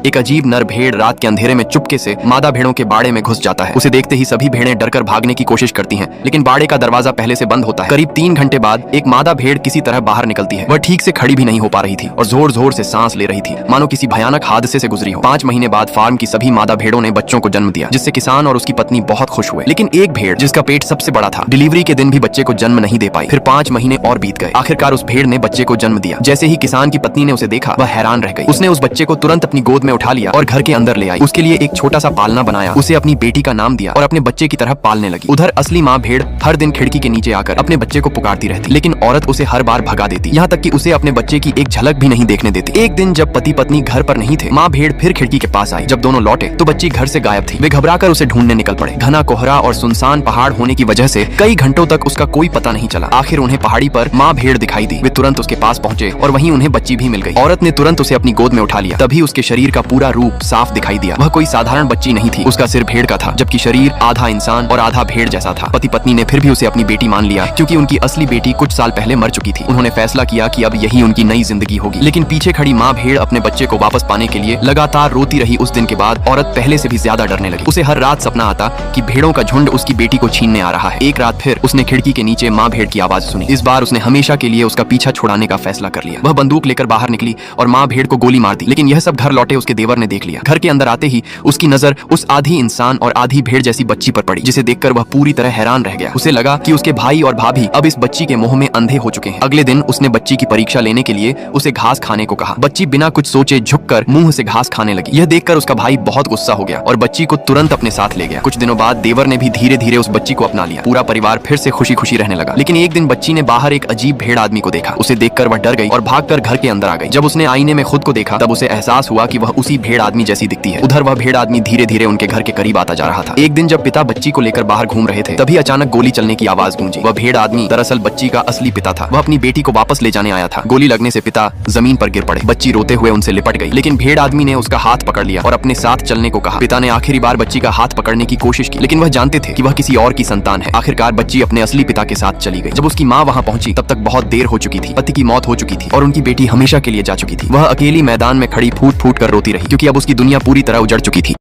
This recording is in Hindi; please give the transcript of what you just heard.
एक अजीब नर भेड़ रात के अंधेरे में चुपके से मादा भेड़ों के बाड़े में घुस जाता है। उसे देखते ही सभी भेड़ें डरकर भागने की कोशिश करती हैं, लेकिन बाड़े का दरवाजा पहले से बंद होता है। करीब 3 घंटे बाद एक मादा भेड़ किसी तरह बाहर निकलती है। वह ठीक से खड़ी भी नहीं हो पा रही थी और जोर जोर से सांस ले रही थी, मानो किसी भयानक हादसे से गुजरी हो। 5 महीने बाद फार्म की सभी मादा भेड़ों ने बच्चों को जन्म दिया, जिससे किसान और उसकी पत्नी बहुत खुश हुए। लेकिन एक भेड़, जिसका पेट सबसे बड़ा था, डिलीवरी के दिन भी बच्चे को जन्म नहीं दे पाई। फिर 5 महीने और बीत गए। आखिरकार उस भेड़ ने बच्चे को जन्म दिया। जैसे ही किसान की पत्नी ने उसे देखा, वह हैरान रह गई। उसने उस बच्चे को तुरंत अपनी गोद में उठा लिया और घर के अंदर ले आई। उसके लिए एक छोटा सा पालना बनाया, उसे अपनी बेटी का नाम दिया और अपने बच्चे की तरह पालने लगी। उधर असली माँ भेड़ हर दिन खिड़की के नीचे आकर अपने बच्चे को पुकारती रहती, लेकिन औरत उसे हर बार भगा देती, यहाँ तक कि उसे अपने बच्चे की एक झलक भी नहीं देखने देती। एक दिन जब पति पत्नी घर पर नहीं थे, माँ भेड़ फिर खिड़की के पास आई। जब दोनों लौटे तो बच्ची घर से गायब थी। वे घबराकर उसे ढूंढने निकल पड़े। घना कोहरा और सुनसान पहाड़ होने की वजह से कई घंटों तक उसका कोई पता नहीं चला। आखिर उन्हें पहाड़ी पर माँ भेड़ दिखाई दी। वे तुरंत उसके पास पहुंचे और वहीं उन्हें बच्ची भी मिल गई। औरत ने तुरंत उसे अपनी गोद में उठा लिया। तभी उसके शरीर का पूरा रूप साफ दिखाई दिया। वह कोई साधारण बच्ची नहीं थी। उसका सिर भेड़ का था, जबकि शरीर आधा इंसान और आधा भेड़ जैसा था। पति पत्नी ने फिर भी उसे अपनी बेटी मान लिया, क्योंकि उनकी असली बेटी कुछ साल पहले मर चुकी थी। उन्होंने फैसला किया कि अब यही उनकी नई जिंदगी होगी। लेकिन पीछे खड़ी माँ भेड़ अपने बच्चे को वापस पाने के लिए लगातार रोती रही। उस दिन के बाद औरत पहले से भी ज्यादा डरने लगी। उसे हर रात सपना आता कि भेड़ों का झुंड उसकी बेटी को छीनने आ रहा है। एक रात फिर उसने खिड़की के नीचे माँ भेड़ की आवाज सुनी। इस बार उसने हमेशा के लिए उसका पीछा छुड़ाने का फैसला कर लिया। वह बंदूक लेकर बाहर निकली और माँ भेड़ को गोली मार दी। लेकिन यह सब घर लौटे उसके देवर ने देख लिया। घर के अंदर आते ही उसकी नजर उस आधी इंसान और आधी भेड़ जैसी बच्ची पर पड़ी, जिसे देखकर वह पूरी तरह हैरान रह गया। उसे लगा कि उसके भाई और भाभी अब इस बच्ची के मोह में अंधे हो चुके हैं। अगले दिन उसने बच्ची की परीक्षा लेने के लिए उसे घास खाने को कहा। बच्ची बिना कुछ सोचे झुककर मुंह से घास खाने लगी। यह देखकर उसका भाई बहुत गुस्सा हो गया और बच्ची को तुरंत अपने साथ ले गया। कुछ दिनों बाद देवर ने भी धीरे धीरे उस बच्ची को अपना लिया। पूरा परिवार फिर से खुशी खुशी रहने लगा। लेकिन एक दिन बच्ची ने बाहर एक अजीब भेड़ आदमी को देखा। उसे देखकर वह डर गई और भागकर घर के अंदर आ गई। जब उसने आईने में खुद को देखा, तब उसे एहसास हुआ कि वह उसी भेड़ आदमी जैसी दिखती है। उधर वह भेड़ आदमी धीरे धीरे उनके घर के करीब आता जा रहा था। एक दिन जब पिता बच्ची को लेकर बाहर घूम रहे थे, तभी अचानक गोली चलने की आवाज गूंजी। वह भेड़ आदमी दरअसल बच्ची का असली पिता था। वह अपनी बेटी को वापस ले जाने आया था। गोली लगने से पिता जमीन पर गिर पड़े। बच्ची रोते हुए उनसे लिपट गई, लेकिन भेड़ आदमी ने उसका हाथ पकड़ लिया और अपने साथ चलने को कहा। पिता ने आखिरी बार बच्ची का हाथ पकड़ने की कोशिश की, लेकिन वह जानते थे कि वह किसी और की संतान है। आखिरकार बच्ची अपने असली पिता के साथ चली गई। जब उसकी माँ वहाँ पहुंची, तब तक बहुत देर हो चुकी थी। पति की मौत हो चुकी थी और उनकी बेटी हमेशा के लिए जा चुकी थी। वह अकेली मैदान में खड़ी फूट फूट कर रोती रही, क्योंकि अब उसकी दुनिया पूरी तरह उजड़ चुकी थी।